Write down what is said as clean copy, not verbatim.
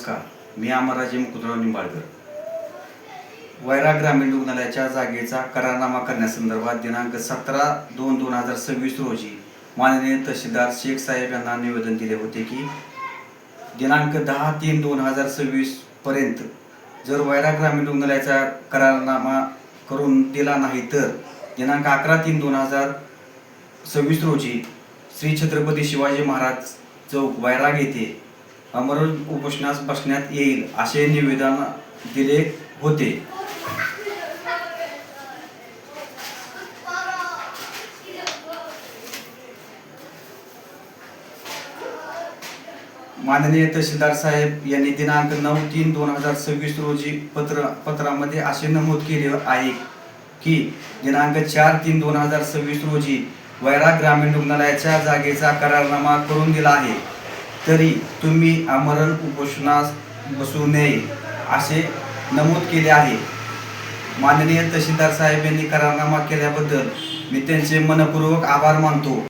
नमस्कार, मी अमरराजे मुकुंदराव निंबाळकर. वैरा ग्रामीण रुग्णालयाच्या जागेचा करारनामा करण्यासंदर्भात दिनांक 17/2/2026 रोजी माननीय तहसीलदार शेख साहेब यांना निवेदन दिले होते की दिनांक 10/3/2026 पर्यंत जर वैरा ग्रामीण रुग्णालयाचा करारनामा करून दिला नाही तर दिनांक 11/3/2026 रोजी श्री छत्रपती शिवाजी महाराज चौक वैराग येथे आमरण उपोषणास बसण्यात येईल असे निवेदन दिले होते. माननीय तहसीलदार साहेब यांनी दिनांक 9/3/2026 रोजी पत्रामध्ये असे नमूद केले आहे की दिनांक 4/3/2026 रोजी वैरा ग्रामीण रुग्णालयाच्या जागेचा करारनामा करून दिला आहे, तरी तुम्ही आमरण उपोषणास बसू नये असे नमूद केले आहे. माननीय तहसीलदार साहेब यांनी करारनामा केल्याबद्दल मी त्यांचे मनपूर्वक आभार मानतो.